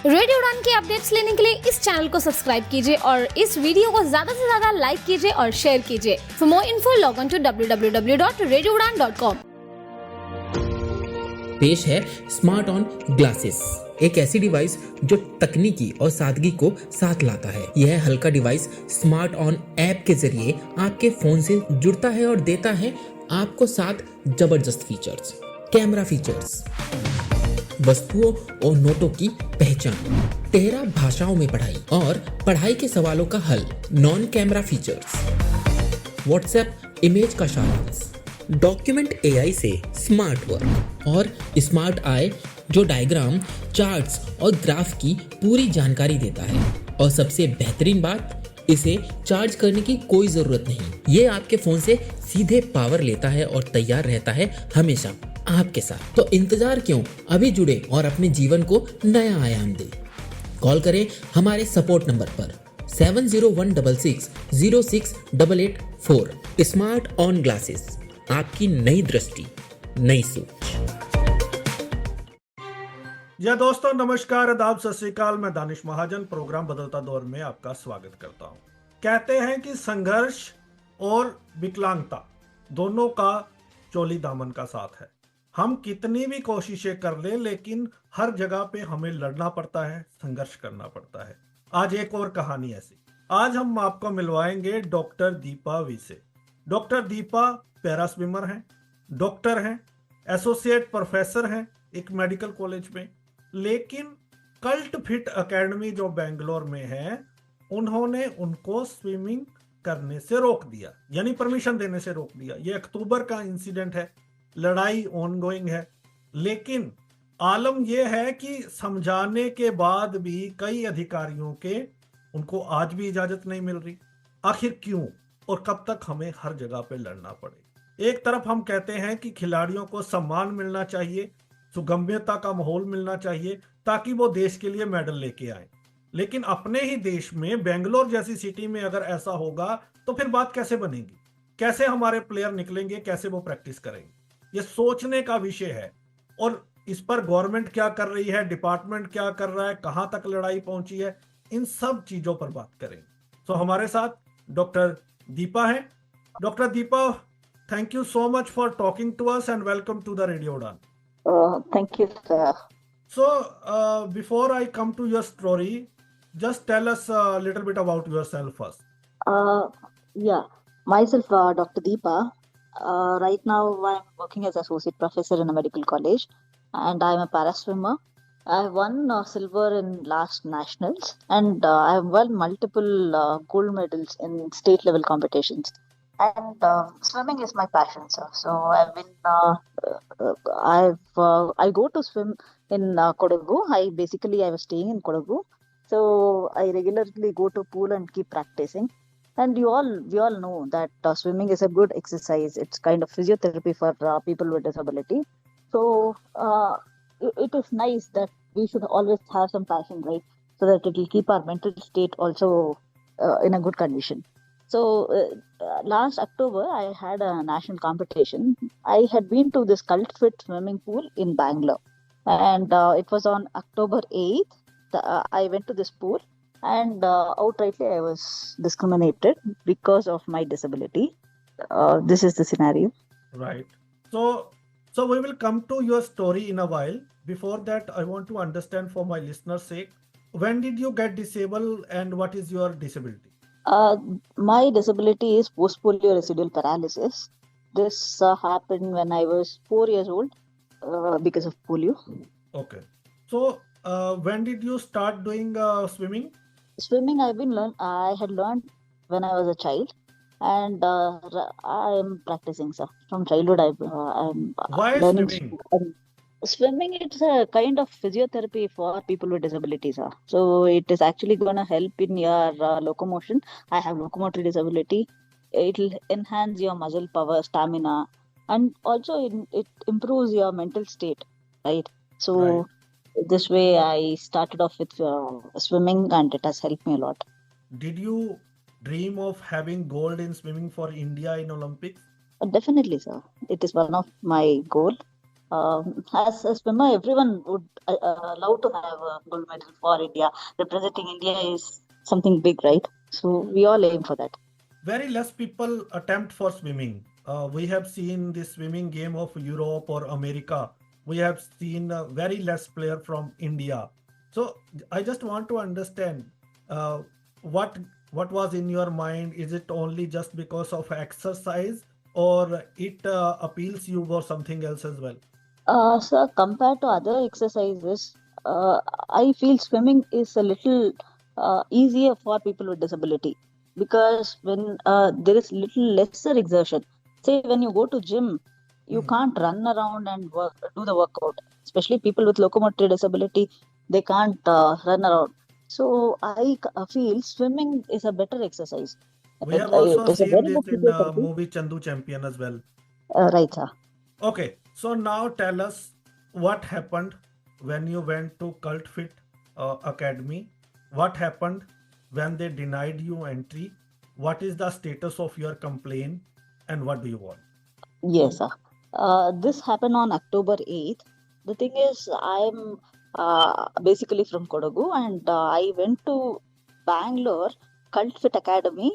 Radio उड़ान के updates लेने के लिए इस चैनल को सब्सक्राइब कीजिए और इस वीडियो को ज्यादा से ज्यादा लाइक कीजिए और शेयर कीजिए। For more info log on to www.radioudan.com। पेश है स्मार्ट ऑन ग्लासेस, एक ऐसी डिवाइस जो तकनीकी और सादगी को साथ लाता है। यह हल्का डिवाइस स्मार्ट ऑन ऐप के जरिए आपके फोन से जुड़ता है और देता है आपको 7 जबरदस्त फीचर्स। कैमरा फीचर्स, वस्तुओं और नोटों की पहचान, 13 भाषाओं में पढ़ाई और पढ़ाई के सवालों का हल। Non camera features, WhatsApp image का सारांश, डॉक्यूमेंट एआई से स्मार्ट वर्क और स्मार्ट आई जो डायग्राम, चार्ट्स और ग्राफ की पूरी जानकारी देता है। और सबसे बेहतरीन बात, इसे चार्ज करने की कोई जरूरत नहीं। ये आपके फोन से सीधे पावर लेता है और तैयार रहता है हमेशा आपके साथ। तो इंतजार क्यों, अभी जुड़े और अपने जीवन को नया आयाम दे। कॉल करें हमारे सपोर्ट नंबर पर 7016068884। स्मार्ट ऑन ग्लासेस, आपकी नई दृष्टि, नई सोच। या दोस्तों नमस्कार, आदाब, सत श्री अकाल। मैं दानिश महाजन प्रोग्राम बदलता दौर में आपका स्वागत करता हूं। कहते हैं कि संघर्ष और विकलांगता दोनों का चोली दामन का साथ है। हम कितनी भी कोशिशें कर लें, लेकिन हर जगह पे हमें लड़ना पड़ता है, संघर्ष करना पड़ता है। आज एक और कहानी ऐसी। आज हम आपको मिलवाएंगे डॉक्टर दीपा वी से। डॉक्टर दीपा पैरा स्विमर हैं, डॉक्टर हैं, एसोसिएट प्रोफेसर हैं एक मेडिकल कॉलेज में। लेकिन कल्ट फिट एकेडमी जो बेंगलोर में है, उन्होंने उनको स्विमिंग करने से रोक दिया, यानी परमिशन देने से रोक दिया। ये अक्टूबर का इंसिडेंट है, लड़ाई ऑनगोइंग है। लेकिन आलम यह है कि समझाने के बाद भी कई अधिकारियों के उनको आज भी इजाजत नहीं मिल रही। आखिर क्यों और कब तक हमें हर जगह पे लड़ना पड़े? एक तरफ हम कहते हैं कि खिलाड़ियों को सम्मान मिलना चाहिए, सुगम्यता का माहौल मिलना चाहिए ताकि वो देश के लिए मेडल लेके आए। लेकिन अपने ही देश में, बेंगलोर जैसी सिटी में अगर ऐसा होगा तो फिर बात कैसे बनेगी? कैसे हमारे प्लेयर निकलेंगे? कैसे वो प्रैक्टिस करेंगे? ये सोचने का विषय है। और इस पर गवर्नमेंट क्या कर रही है, डिपार्टमेंट क्या कर रहा है, कहां तक लड़ाई पहुंची है, इन सब चीजों पर बात करेंगे। तो हमारे साथ डॉक्टर दीपा है। Doctor Deepa, thank you so much for talking to us and welcome to the radio Udaan. Thank you, sir. So, before I come to your story, just tell us a little bit about yourself first. Yeah, myself, Dr. Deepa. Right now, I'm working as associate professor in a medical college, and I'm a para swimmer. I've won silver in last nationals, and I've won multiple gold medals in state level competitions. And swimming is my passion, sir. So I've been, I go to swim in Kodagu. I was staying in Kodagu, so I regularly go to pool and keep practicing. And we all know that swimming is a good exercise. It's kind of physiotherapy for people with disability. So it is nice that we should always have some passion, right? So that it will keep our mental state also in a good condition. So last October, I had a national competition. I had been to this Cult.fit swimming pool in Bangalore. And it was on October 8th. I went to this pool and outrightly I was discriminated because of my disability. This is the scenario. Right. So we will come to your story in a while. Before that, I want to understand for my listeners' sake, when did you get disabled and what is your disability? My disability is post-polio residual paralysis. This happened when I was 4 years old because of polio. Okay. So when did you start doing swimming? Swimming I had learned when I was a child, and I am practicing, sir. From childhood, I'm Why learning swimming? Swimming. It's a kind of physiotherapy for people with disabilities, sir. So it is actually going to help in your locomotion. I have locomotor disability. It will enhance your muscle power, stamina, and also it improves your mental state, right? So this way I started off with swimming, and it has helped me a lot. Did you dream of having gold in swimming for India in Olympics? Definitely, sir. It is one of my goal. As a swimmer, everyone would love to have a gold medal for India. Representing India is something big, right? So we all aim for that. Very less people attempt for swimming. We have seen the swimming game of Europe or America. We have seen very less player from India. So I just want to understand uh, what what was in your mind. Is it only just because of exercise, or it appeals you for something else as well? So compared to other exercises, I feel swimming is a little easier for people with disability because when there is little lesser exertion. Say when you go to gym, you Hmm. can't run around and do the workout. Especially people with locomotor disability, they can't run around. So I feel swimming is a better exercise. We It, have it also is a seen very this much in easier for me. movie Chandu Champion as well. Right, sir. Okay, so now tell us what happened when you went to Cult.fit Academy. What happened when they denied you entry? What is the status of your complaint, and what do you want? Yes, sir. This happened on October 8th. The thing is, I'm basically from Kodagu and I went to Bangalore Cult.fit Academy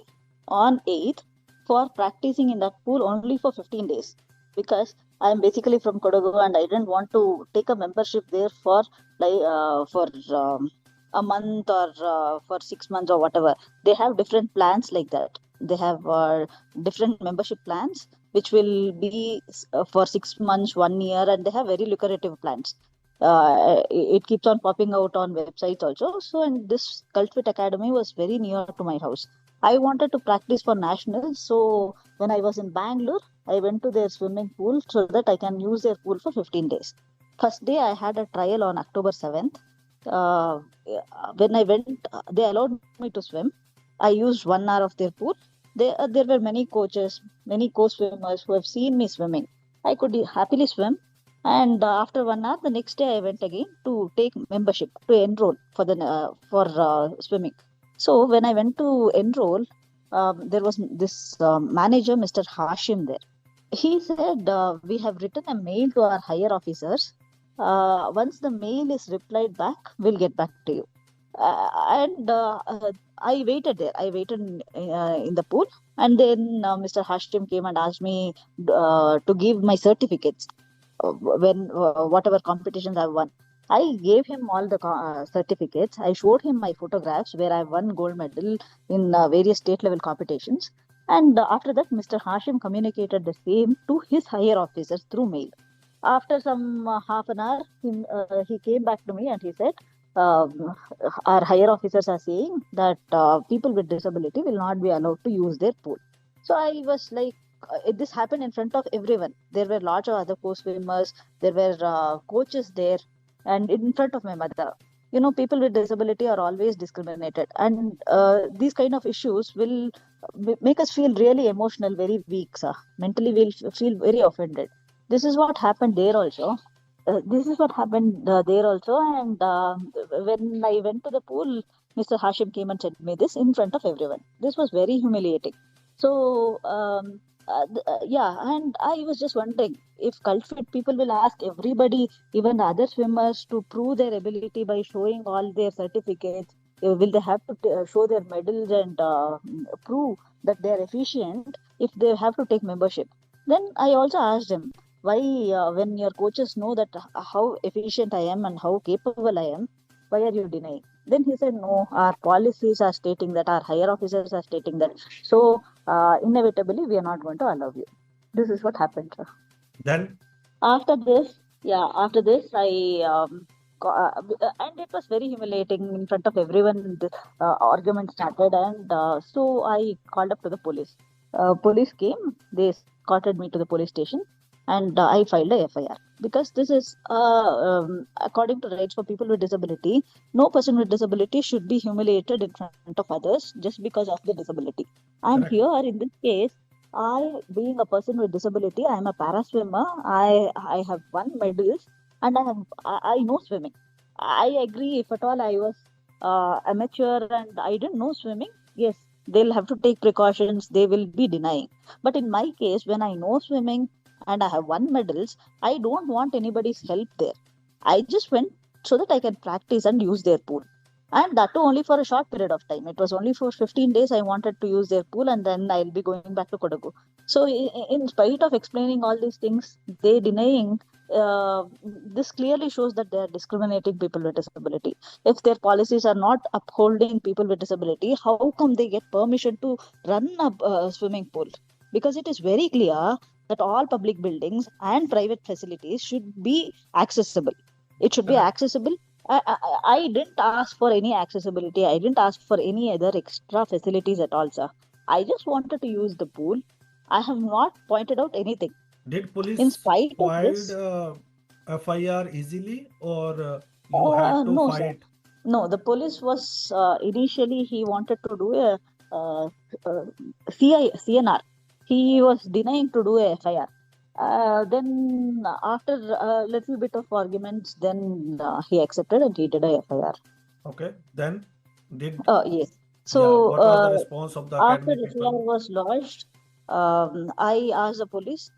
on 8th for practicing in that pool only for 15 days because I'm basically from Kodagu and I didn't want to take a membership there for for a month or for 6 months or whatever. They have different plans like that. They have different membership plans which will be for 6 months, 1 year, and they have very lucrative plans. It keeps on popping out on websites also. So, and this Cult.fit Academy was very near to my house. I wanted to practice for nationals, so when I was in Bangalore, I went to their swimming pool so that I can use their pool for 15 days. First day, I had a trial on October 7th. Uh, when I went, they allowed me to swim. I used 1 hour of their pool. There were many coaches, many co-swimmers who have seen me swimming. I could happily swim. And after 1 hour, the next day I went again to take membership to enroll for the for swimming. So when I went to enroll, there was this manager, Mr. Hashim, there. He said, "We have written a mail to our higher officers. Once the mail is replied back, we'll get back to you." And I waited there. I waited in the pool, and then Mr. Hashim came and asked me to give my certificates when whatever competitions I've won. I gave him all the certificates. I showed him my photographs where I won gold medal in various state level competitions. And after that, Mr. Hashim communicated the same to his higher officers through mail. After some half an hour, he came back to me and he said, our higher officers are saying that people with disability will not be allowed to use their pool. So I was like, this happened in front of everyone. There were lots of other co-swimmers, there were coaches there, and in front of my mother. You know, people with disability are always discriminated, and these kind of issues will make us feel really emotional, very weak. Sir. Mentally, we'll feel very offended. This is what happened there also. This is what happened there also. And when I went to the pool, Mr. Hashim came and said me this in front of everyone. This was very humiliating. So, yeah, and I was just wondering if Cult.fit people will ask everybody, even the other swimmers, to prove their ability by showing all their certificates. Will they have to show their medals and prove that they are efficient if they have to take membership? Then I also asked him, why, when your coaches know that how efficient I am and how capable I am, why are you denying? Then he said, no, our policies are stating that, our higher officers are stating that. So, inevitably, we are not going to allow you. This is what happened, sir. Then, After this, and it was very humiliating in front of everyone. The argument started, and so I called up to the police. Police came, they escorted me to the police station, and I filed a FIR because this is according to rights for people with disability. No person with disability should be humiliated in front of others just because of the disability. And correct. here, in this case, I, being a person with disability, I am a para swimmer. I have won medals, and I know swimming. I agree. If at all I was amateur and I didn't know swimming, yes, they'll have to take precautions. They will be denying. But in my case, when I know swimming and I have won medals, I don't want anybody's help there. I just went so that I can practice and use their pool. And that too only for a short period of time. It was only for 15 days I wanted to use their pool, and then I'll be going back to Kodagu. So, in spite of explaining all these things, they denying. This clearly shows that they are discriminating people with disability. If their policies are not upholding people with disability, how come they get permission to run a swimming pool? Because it is very clear that all public buildings and private facilities should be accessible. It should be Correct. accessible. I didn't ask for any accessibility. I didn't ask for any other extra facilities at all, sir. I just wanted to use the pool. I have not pointed out anything. Did In police spite of filed this, FIR easily, or you had to no, sir. fight? No, the police was initially he wanted to do a CNR. He was denying to do a FIR. Then after a little bit of arguments, then he accepted and he did a FIR. Okay. Then did Yes. yeah. So What was the response of the after academy the FIR people? was lodged, I asked the police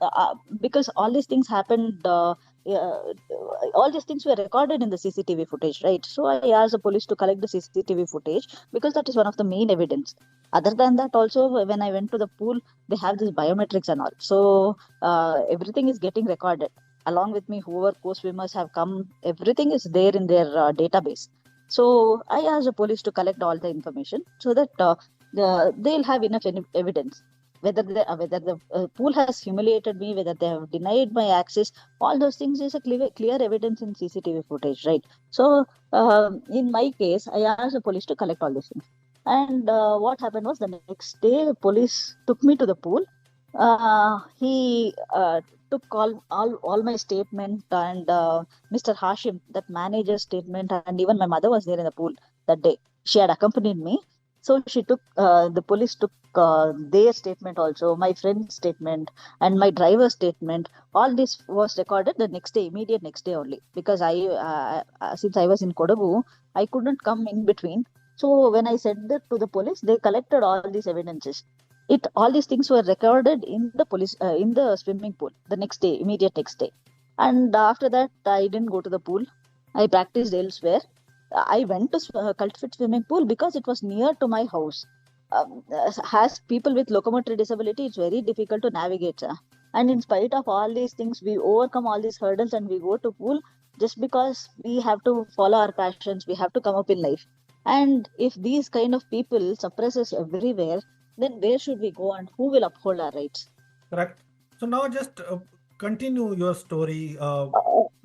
because all these things happened. All these things were recorded in the CCTV footage, right? So I asked the police to collect the CCTV footage because that is one of the main evidence. Other than that, also when I went to the pool, they have this biometrics and all. So everything is getting recorded along with me. Whoever co-swimmers have come, everything is there in their database. So I asked the police to collect all the information so that they'll have enough evidence whether the pool has humiliated me, whether they have denied my access. All those things is a clear evidence in CCTV footage, right? So in my case, I asked the police to collect all these things. And what happened was the next day, the police took me to the pool. He took all my statement and Mr. Hashim, that manager's statement, and even my mother was there in the pool that day. She had accompanied me. So she took the police took their statement also, my friend's statement, and my driver's statement. All this was recorded the next day, immediate next day only, because since I was in Kodagu, I couldn't come in between. So when I sent that to the police, they collected all these evidences. All these things were recorded in the police in the swimming pool the next day, immediate next day. And after that, I didn't go to the pool. I practiced elsewhere. I went to Cult.fit swimming pool because it was near to my house. As people with locomotor disability, it's very difficult to navigate. And in spite of all these things, we overcome all these hurdles and we go to pool just because we have to follow our passions. We have to come up in life. And if these kind of people suppress us everywhere, then where should we go and who will uphold our rights? Correct. So now just continue your story.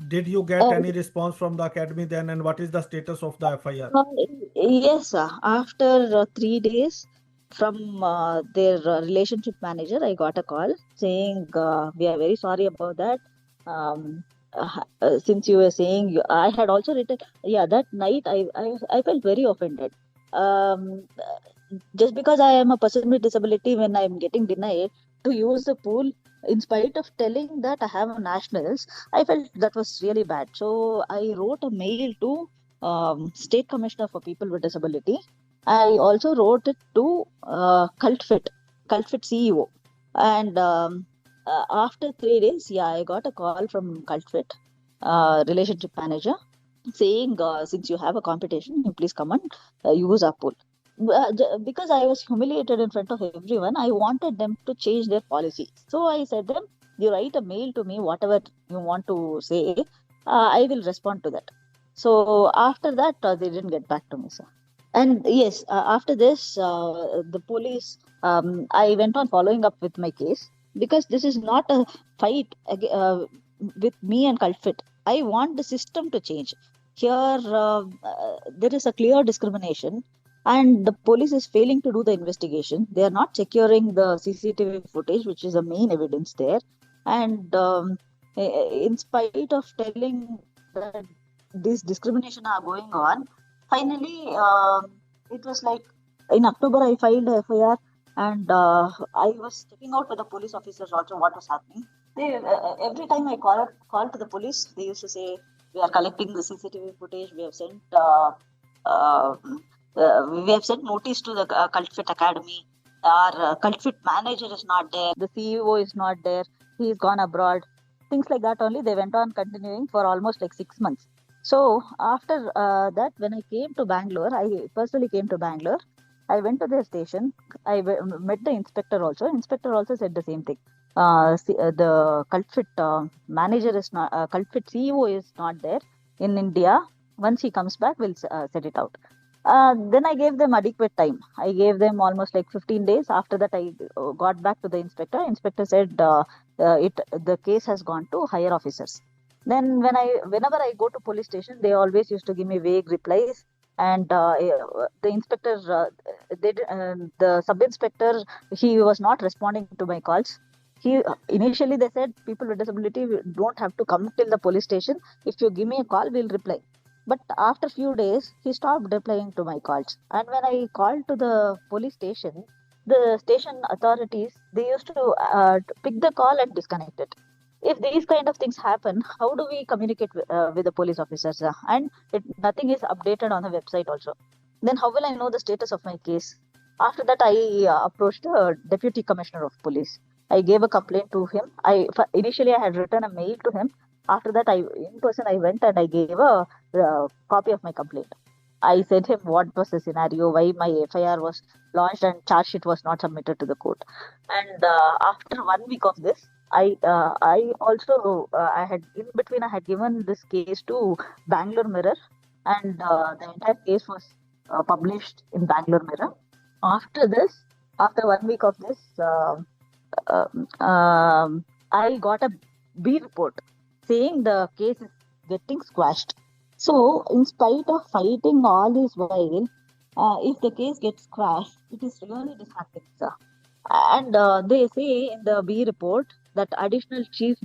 Did you get Uh, any response from the academy then, and what is the status of the FIR? yes, after 3 days from their relationship manager, I got a call saying, we are very sorry about that. Since you were saying, I had also written, yeah, that night I felt very offended. Just because I am a person with disability, when I am getting denied to use the pool, in spite of telling that I have nationals, I felt that was really bad. So I wrote a mail to State Commissioner for People with Disability. I also wrote it to Cult.fit CEO. And after 3 days, yeah, I got a call from Cult.fit relationship manager saying, since you have a competition, you please come and use our pool. Because I was humiliated in front of everyone, I wanted them to change their policy. So I said them, you write a mail to me, whatever you want to say, I will respond to that. So after that, they didn't get back to me, sir. And yes, after this, the police, I went on following up with my case because this is not a fight with me and Cult.fit. I want the system to change. Here, there is a clear discrimination, and the police is failing to do the investigation. They are not securing the CCTV footage, which is the main evidence there. And in spite of telling that this discrimination are going on, finally, it was like in October I filed a FIR, and I was checking out with the police officers also what was happening. They every time I call to the police, they used to say, we are collecting the CCTV footage. We have sent notice to the Cult.fit Academy. Our Cult.fit manager is not there. The CEO is not there. he's gone abroad. Things like that only. They went on continuing for almost like 6 months. So after that, when I came to Bangalore, I personally came to Bangalore. I went to their station. Met the inspector also. Inspector also said the same thing. The Cult.fit manager is not, Cult.fit CEO is not there in India. Once he comes back, we'll set it out. Then I gave them adequate time. I gave them almost like 15 days. After that, I got back to the inspector. Inspector said the case has gone to higher officers. Then whenever I go to police station, they always used to give me vague replies. And the inspector, the sub inspector, he was not responding to my calls. Initially they said people with disability don't have to come till the police station. If you give me a call, we'll reply. But after few days, he stopped replying to my calls. And when I called to the police station, the station authorities, they used to pick the call and disconnect it. If these kind of things happen, how do we communicate with the police officers? And nothing is updated on the website also. Then how will I know the status of my case? After that, I approached the deputy commissioner of police. I gave a complaint to him. Initially I had written a mail to him. After that, in person I went and I gave a copy of my complaint. I said him what was the scenario, why my FIR was launched and charge sheet was not submitted to the court. And after 1 week of this, I also I had in between I had given this case to Bangalore Mirror, and the entire case was published in Bangalore Mirror. After this, after 1 week of this, I got a B report saying the case is getting squashed. So, in spite of fighting all this while, if the case gets squashed, it is really disheartening, sir. And they say in the B report that additional Chief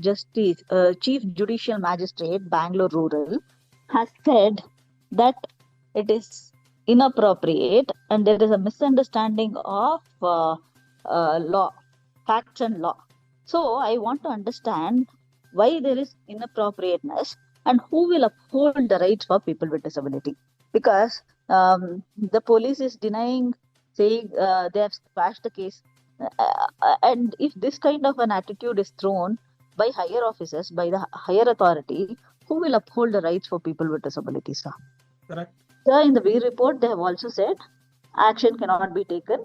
Judicial Magistrate, Bangalore Rural, has said that it is inappropriate and there is a misunderstanding of law, facts and law. So, I want to understand why there is inappropriateness and who will uphold the rights for people with disability. Because the police is denying, saying they have squashed the case. And if this kind of an attitude is thrown by higher officers, by the higher authority, who will uphold the rights for people with disabilities? Sir? Correct. Sir, in the B report, they have also said action cannot be taken,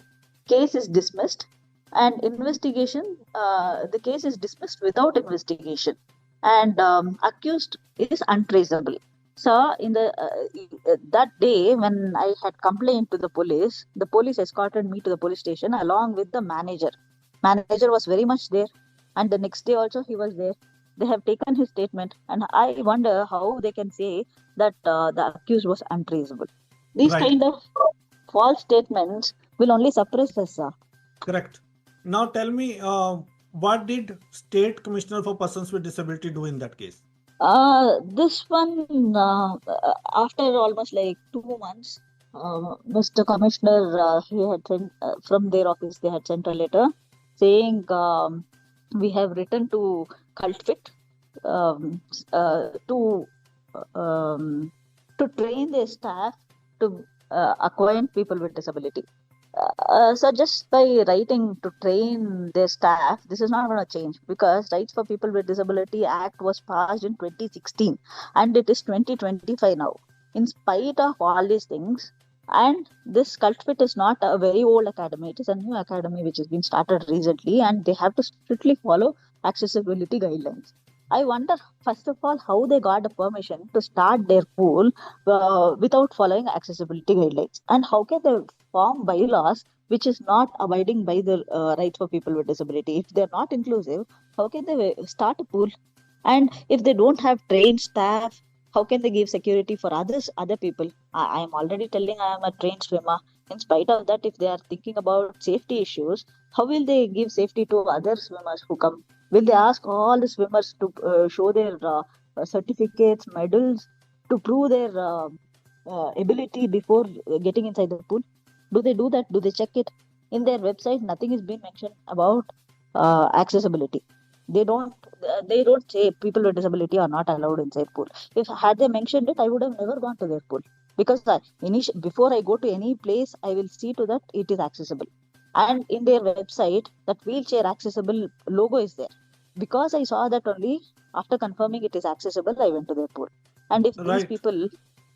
case is dismissed, and investigation, the case is dismissed without investigation, and accused is untraceable. So, in the that day when I had complained to the police escorted me to the police station along with the manager. Manager was very much there, and the next day also he was there. They have taken his statement, and I wonder how they can say that the accused was untraceable. These Right. kind of false statements will only suppress us, sir. Correct. Now tell me, what did State Commissioner for Persons with Disability do in that case? This one, after almost like 2 months, Mr. Commissioner, he had sent from their office, they had sent a letter saying we have written to Cult.fit to train their staff to acquaint people with disability. So just by writing to train their staff, this is not going to change, because Rights for People with Disability Act was passed in 2016 and it is 2025 now. In spite of all these things, and this Cult.fit is not a very old academy, it is a new academy which has been started recently, and they have to strictly follow accessibility guidelines. I wonder, first of all, how they got the permission to start their pool without following accessibility guidelines, and how can they form bylaws which is not abiding by the rights for people with disability. If they're not inclusive, how can they start a pool? And if they don't have trained staff, how can they give security for other people? I am already telling I am a trained swimmer. In spite of that, if they are thinking about safety issues, how will they give safety to other swimmers who come? Will they ask all the swimmers to show their certificates, medals, to prove their ability before getting inside the pool? Do they do that? Do they check it? In their website, nothing is being mentioned about accessibility. They don't say people with disability are not allowed inside pool. If had they mentioned it, I would have never gone to their pool, because before I go to any place, I will see to that it is accessible. And in their website, that wheelchair accessible logo is there. because I saw that only after confirming it is accessible, I went to their pool. And Right.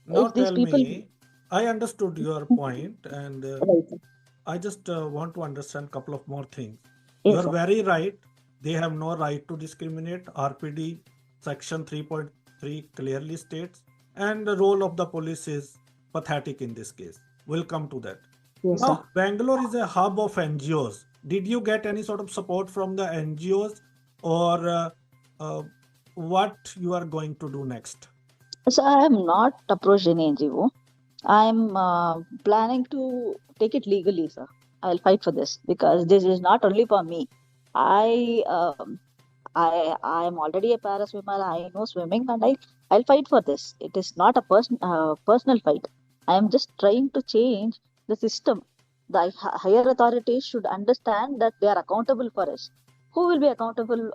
Now if these tell people, me, I understood your point, and right, I just want to understand a couple of more things. You yes, are sir. very right. They have no right to discriminate. RPD section 3.3 clearly states, and the role of the police is pathetic in this case. We'll come to that. Yes, sir. Now, Bangalore is a hub of NGOs. Did you get any sort of support from the NGOs, or uh, what you are going to do next? So I am not approached any NGO. I'm planning to take it legally, sir. I'll fight for this because this is not only for me. I I am already a para swimmer. I know swimming, and I'll fight for this. It is not a personal fight. I am just trying to change the system. The higher authorities should understand that they are accountable for us. Who will be accountable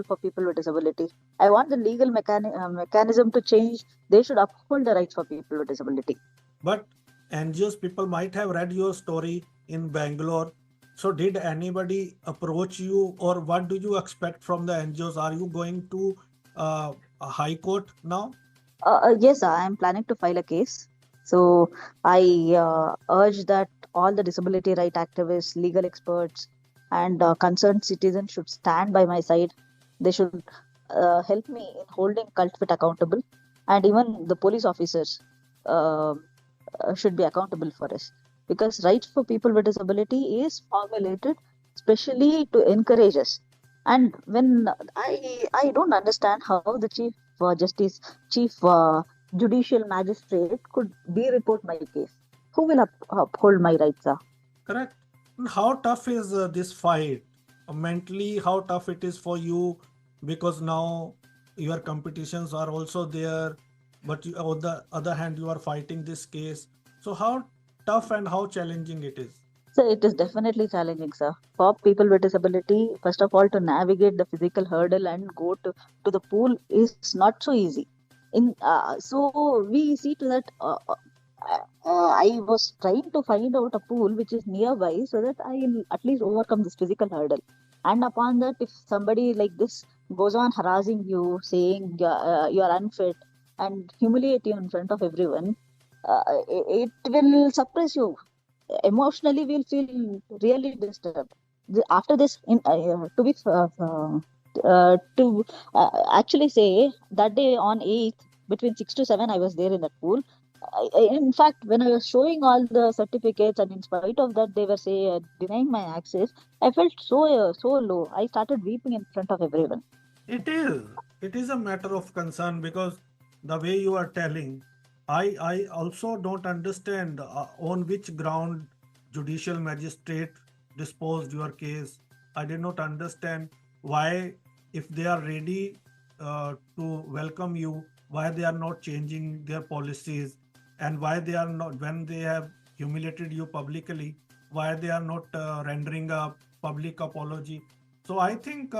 for people with disability? I want the legal mechanism to change. They should uphold the rights for people with disability. But NGOs people might have read your story in Bangalore. So did anybody approach you, or what do you expect from the NGOs? Are you going to a high court now? Yes, I am planning to file a case. So I urge that all the disability right activists, legal experts, and concerned citizens should stand by my side. They should help me in holding Cult.fit accountable, and even the police officers uh, should be accountable for us. Because rights for people with disability is formulated specially to encourage us. And when I don't understand how the chief judicial magistrate could de-report my case. Who will uphold my rights, sir? Correct. And how tough is this fight? Mentally, how tough it is for you, because now your competitions are also there, but on the other hand, you are fighting this case. So how tough and how challenging it is? So it is definitely challenging, sir. For people with disability, first of all, to navigate the physical hurdle and go to the pool is not so easy. So we see to that. I was trying to find out a pool which is nearby so that I'll at least overcome this physical hurdle. And upon that, if somebody like this goes on harassing you, saying you are unfit and humiliate you in front of everyone, it will suppress you emotionally. We'll feel really disturbed. After this, to actually say that day on 8th between 6 to 7, I was there in that pool. In fact, when I was showing all the certificates, and in spite of that, they were denying my access. I felt so low. I started weeping in front of everyone. It is. It is a matter of concern, because the way you are telling, I also don't understand on which ground judicial magistrate disposed your case. I did not understand why, if they are ready to welcome you, why they are not changing their policies, and why they are not, when they have humiliated you publicly, why they are not rendering a public apology. So I think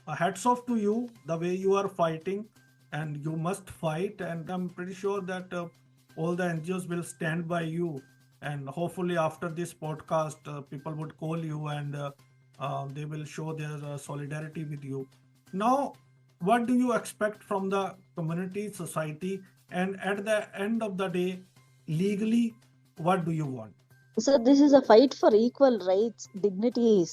hats off to you, the way you are fighting, and you must fight. And I'm pretty sure that all the NGOs will stand by you. And hopefully, after this podcast, people would call you, and they will show their solidarity with you. Now, what do you expect from the community, society, and at the end of the day, legally, what do you want? So this is a fight for equal rights, dignity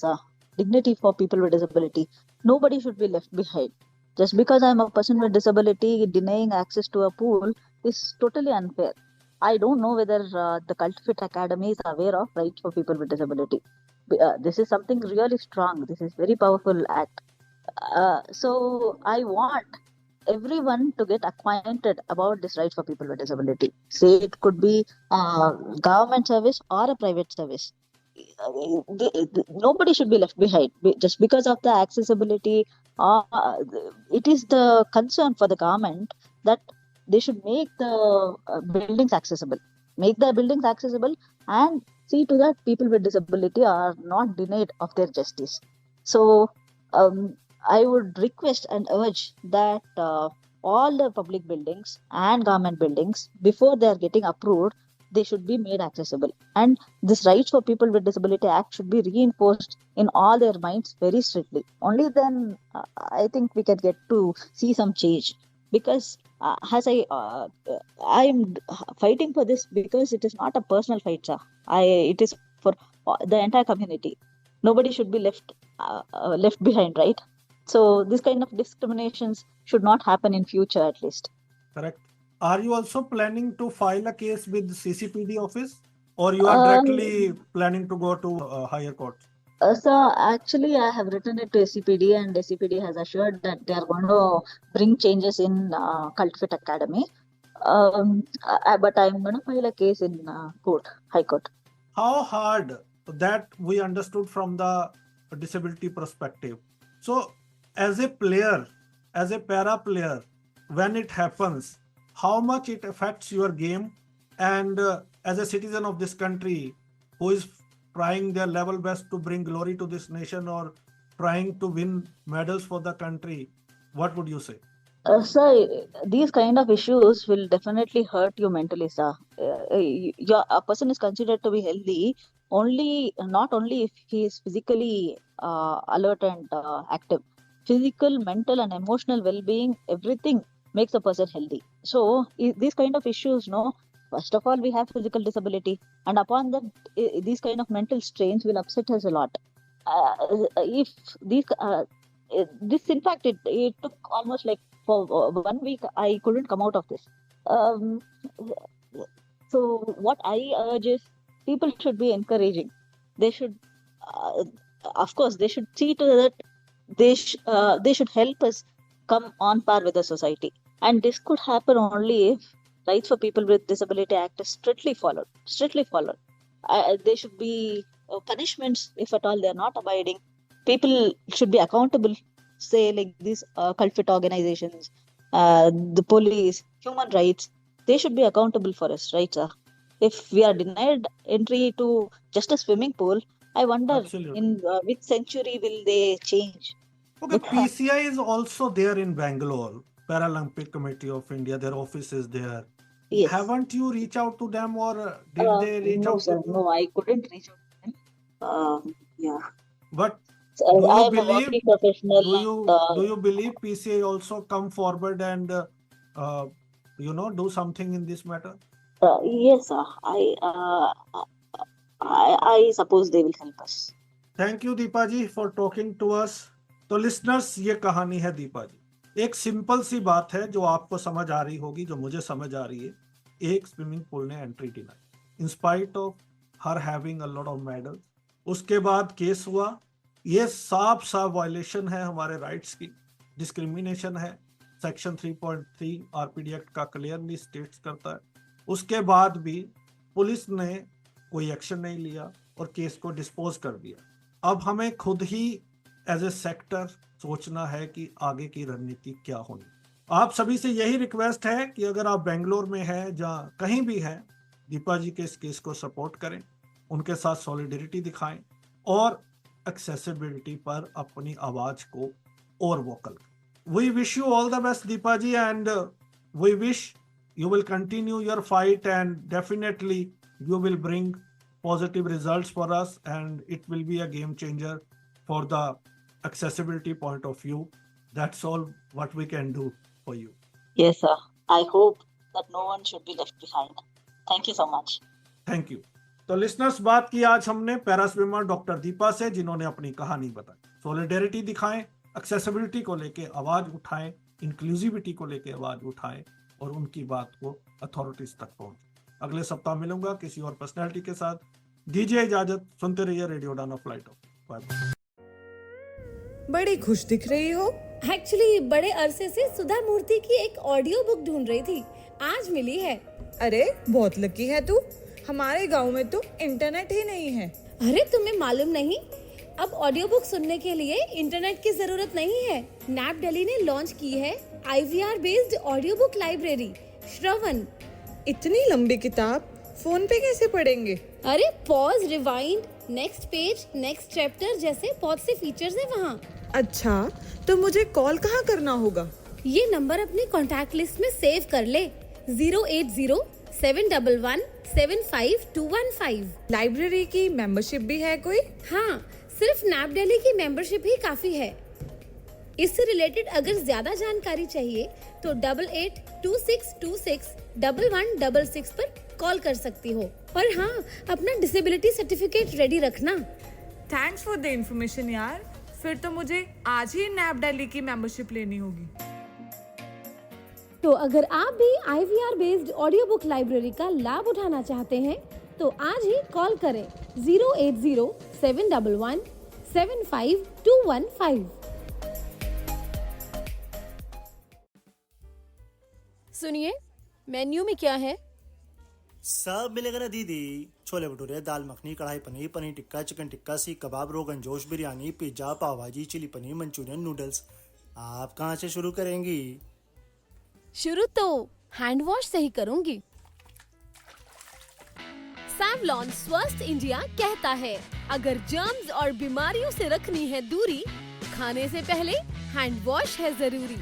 for people with disability. Nobody should be left behind. Just because I'm a person with disability, denying access to a pool is totally unfair. I don't know whether the Cult.fit Academy is aware of rights for people with disability. This is something really strong. This is very powerful act. So I want everyone to get acquainted about this right for people with disability. Say it could be government service or a private service. Nobody should be left behind just because of the accessibility. It is the concern for the government that they should make the buildings accessible, and see to that people with disability are not denied of their justice. So um, I would request and urge that all the public buildings and government buildings, before they are getting approved, they should be made accessible. And this Rights for People with Disability Act should be reinforced in all their minds very strictly. Only then I think we can get to see some change. Because as I am fighting for this because it is not a personal fight, sir. It is for the entire community. Nobody should be left behind, right? So this kind of discriminations should not happen in future, at least. Correct. Are you also planning to file a case with CCPD office, or you are directly planning to go to higher court? So actually, I have written it to SCPD, and SCPD has assured that they are going to bring changes in Cult.fit Academy. But I'm going to file a case in High Court. How hard that we understood from the disability perspective. So, as a player, as a para player, when it happens, how much it affects your game, and as a citizen of this country who is trying their level best to bring glory to this nation or trying to win medals for the country, what would you say? So these kind of issues will definitely hurt you mentally, sir. A person is considered to be healthy not only if he is physically alert and active. Physical, mental, and emotional well-being, everything makes a person healthy. So these kind of issues, first of all, we have physical disability, and upon that, these kind of mental strains will upset us a lot. If these this, in fact, it took almost like for 1 week, I couldn't come out of this. So what I urge is people should be encouraging. They should, of course, they should see to that they should help us come on par with the society. And this could happen only if Rights for People with Disability Act is strictly followed. There should be punishments if at all they are not abiding. People should be accountable, say like these Cult.fit organizations, the police, human rights. They should be accountable for us, right, sir? If we are denied entry to just a swimming pool, I wonder in which century will they change? Okay, PCI is also there in Bangalore, Paralympic Committee of India. Their office is there. Yes. Haven't you reached out to them, or did they reach out to you? No, I couldn't reach out to them. Yeah. But so I am a working professional. Do you believe PCI also come forward and do something in this matter? Yes, sir. I suppose they will help us. Thank you, Deepa ji, for talking to us. तो listeners, ये कहानी है दीपा जी। एक simple सी बात है जो आपको समझ आ रही होगी, जो मुझे समझ आ रही है। एक स्विमिंग पूल ने entry deny in spite of her having a lot of medals. उसके बाद केस हुआ। ये साफ वायलेशन है हमारे राइट्स की, डिस्क्रिमिनेशन है। सेक्शन 3.3 आरपीडी एक्ट का क्लियरली स्टेट्स करता है। उसके बाद भी पुलिस ने कोई एक्शन नहीं लिया और केस को डिस्पोज कर दिया। अब हमें खुद ही एज ए सेक्टर सोचना है कि आगे की रणनीति क्या होनी। आप सभी से यही रिक्वेस्ट है कि अगर आप बेंगलोर में हैं, जहाँ कहीं भी हैं, दीपा जी के इस केस को सपोर्ट करें, उनके साथ सॉलिडरिटी दिखाएं और एक्सेसिबिलिटी पर अपनी आवाज को और वोकल करें। We wish you all the best Deepa ji, and we wish you will continue your fight, and definitely you will bring positive results for us, and it will be a game changer for the accessibility point of view. That's all what we can do for you. Yes, sir. I hope that no one should be left behind. Thank you so much. Thank you. तो listeners, बात की आज हमने para swimmer doctor Deepa से, जिन्होंने अपनी कहानी बताई। सॉलिडेरिटी दिखाएं, एक्सेसिबिलिटी को लेके आवाज उठाएं, इंक्लूसिविटी को लेके आवाज उठाएं और उनकी बात को अथॉरिटीज तक पहुंचे। अगले सप्ताह मिलूंगा किसी और पर्सनैलिटी के साथ। दीजिए इजाजत, सुनते रहिए radio Udaan of flight of. Bye bye. बड़ी खुश दिख रही हो। एक्चुअली बड़े अरसे से सुधा मूर्ति की एक ऑडियो बुक ढूंढ रही थी, आज मिली है। अरे बहुत लकी है तू, हमारे गांव में तो इंटरनेट ही नहीं है। अरे तुम्हें मालूम नहीं, अब ऑडियो बुक सुनने के लिए इंटरनेट की जरूरत नहीं है। नैप दिल्ली ने लॉन्च की है IVR based audio book library Shravan. इतनी लंबी किताब फोन पे कैसे पढ़ेंगे? अरे pause, rewind, next page, next chapter जैसे बहुत से फीचर्स हैं वहाँ। अच्छा, तो मुझे कॉल कहाँ करना होगा? ये नंबर अपनी कॉन्टैक्ट लिस्ट में सेव कर ले, 71175215। लाइब्रेरी की मेंबरशिप भी है कोई? हाँ, सिर्फ नैप दिल्ली की मेंबरशिप ही काफी है। इससे रिलेटेड अगर ज्यादा जानकारी चाहिए तो 8826261166 पर कॉल कर सकती हो। और हाँ, अपना डिसेबिलिटी सर्टिफिकेट रेडी रखना। थैंक्स फॉर द इन्फॉर्मेशन यार। फिर तो मुझे आज ही नैप दिल्ली की मेंबरशिप लेनी होगी। तो अगर आप भी IVR based audio book library का लाभ उठाना चाहते हैं तो आज ही कॉल करें 08071175215। सुनिए, मेन्यू में क्या है? सब मिलेगा ना दीदी। छोले भटूरे, दाल मखनी, कढ़ाई पनीर, पनीर टिक्का, चिकन टिक्का, सीख कबाब, रोगन जोश, बिरयानी, पिज्जा, पाव भाजी, चिली पनीर, मंचूरियन, नूडल्स। आप कहाँ से शुरू करेंगी? शुरू तो हैंड वॉश से ही करूंगी। सैवलॉन स्वस्थ इंडिया कहता है, अगर जर्म्स और बीमारियों से रखनी है दूरी, खाने से पहले हैंड वॉश है जरूरी।